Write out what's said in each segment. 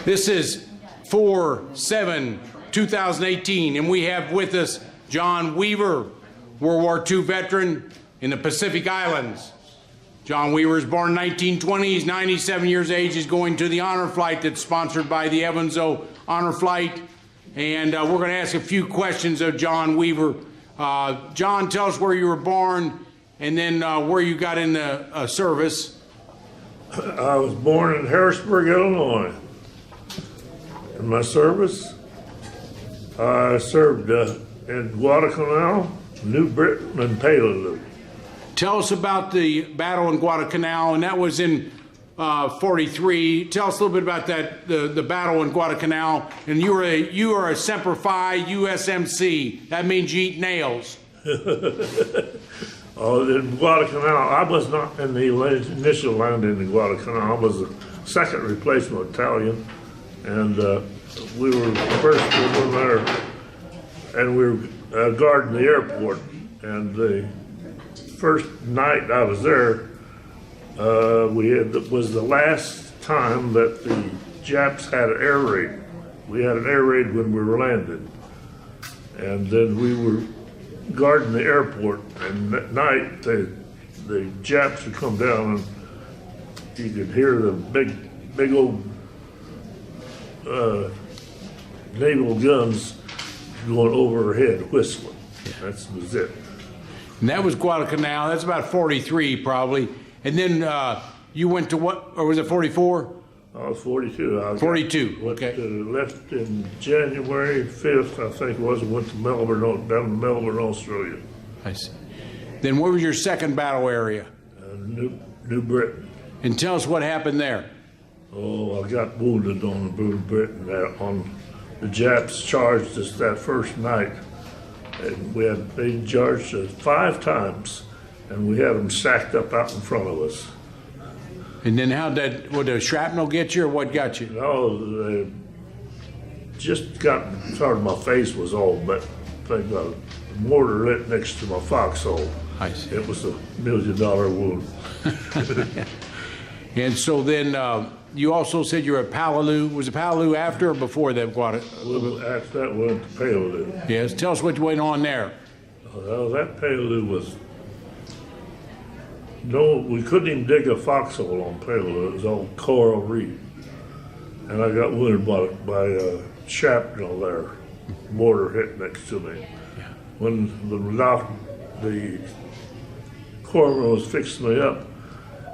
This is 4/7/2018, and we have with us John Weaver, World War II veteran in the Pacific Islands. John Weaver was born in 1920. He's 97 years of age. He's going to the honor flight that's sponsored by the Evansville Honor Flight. And we're going to ask a few questions of John Weaver. John, tell us where you were born and then where you got in the service. I was born in Harrisburg, Illinois. In my service, I served in Guadalcanal, New Britain, and Peleliu. Tell us about the battle in Guadalcanal, and that was in 43. Tell us a little bit about that, the battle in Guadalcanal. And you are a Semper Fi USMC. That means you eat nails. Oh, in Guadalcanal, I was not in the initial landing in Guadalcanal. I was a second replacement battalion, and we were first in there, and we were guarding the airport. And the first night I was there, was the last time that the Japs had an air raid. We had an air raid when we were landed, and then we were guarding the airport. And at night, the Japs would come down, and you could hear the big old naval guns going over our head, whistling. That was it. And that was Guadalcanal. That's about 43 probably. And then you went to what, or was it 44? I was 42. 42, okay. Left in January 5th, I think it was, and went to Melbourne, down to Melbourne, Australia. I see. Then what was your second battle area? New Britain. And tell us what happened there. Oh, I got wounded on New Britain. The Japs charged us that first night, and they charged us 5 times, and we had them stacked up out in front of us. And then would the shrapnel get you, or what got you? No, they just got started. My face was all, but they got a mortar lit next to my foxhole. I see. It was a $1 million wound. And so then you also said you were at Peleliu. Was it Peleliu after or before that? Well, after that, we went to Peleliu. Yes. Tell us what went on there. Well, that Peleliu was. No, we couldn't even dig a foxhole on Peleliu. It was all coral reef. And I got wounded by shrapnel there. Mortar hit next to me. Yeah. When the corporal was fixing me up,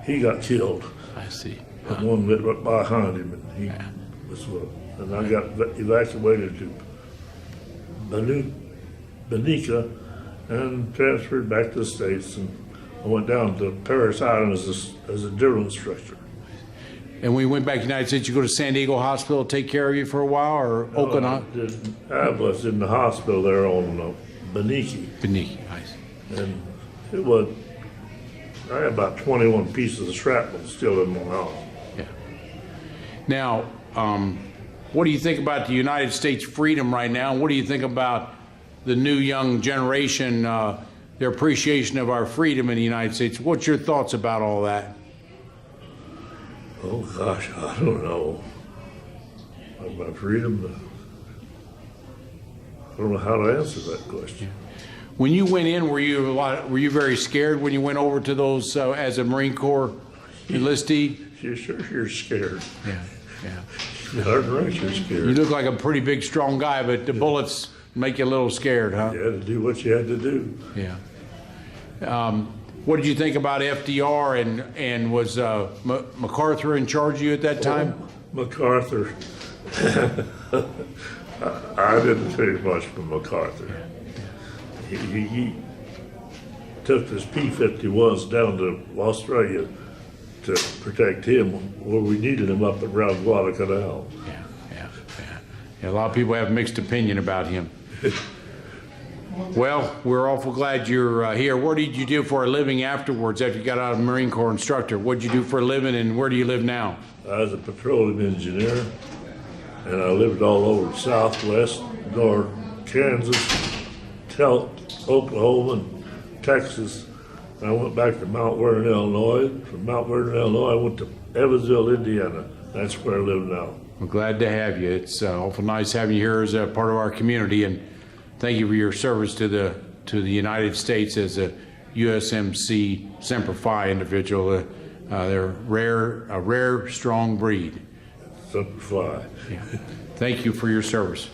he got killed. I see. The one that went behind him, and he was, and I got evacuated to Benica and transferred back to the States, and I went down to Paris Island as a drill instructor. And when you went back to the United States, you go to San Diego Hospital to take care of you for a while, or Oakland? I was in the hospital there on Benica. Benica, I see. And I had about 21 pieces of shrapnel still in my house. Yeah. Now, what do you think about the United States freedom right now? What do you think about the new young generation, their appreciation of our freedom in the United States? What's your thoughts about all that? Oh gosh, I don't know. About freedom, I don't know how to answer that question. When you went in, were you very scared when you went over to those as a Marine Corps enlistee? You're scared. Yeah. Darn right, you're scared. You look like a pretty big, strong guy, but the bullets make you a little scared, huh? You had to do what you had to do. Yeah. What did you think about FDR, and was MacArthur in charge of you at that time? MacArthur. I didn't think much from MacArthur. He took his P-51s down to Australia to protect him where we needed him up around Guadalcanal. Yeah, a lot of people have mixed opinion about him. Well, we're awful glad you're here. What did you do for a living afterwards after you got out of Marine Corps instructor? What did you do for a living, and where do you live now? I was a petroleum engineer, and I lived all over Southwest, North, Kansas, Oklahoma, and Texas. And I went back to Mount Vernon, Illinois. From Mount Vernon, Illinois, I went to Evansville, Indiana. That's where I live now. We're glad to have you. It's awful nice having you here as a part of our community, and thank you for your service to the United States as a USMC Semper Fi individual. They're a rare, strong breed. Semper Fi. Yeah. Thank you for your service.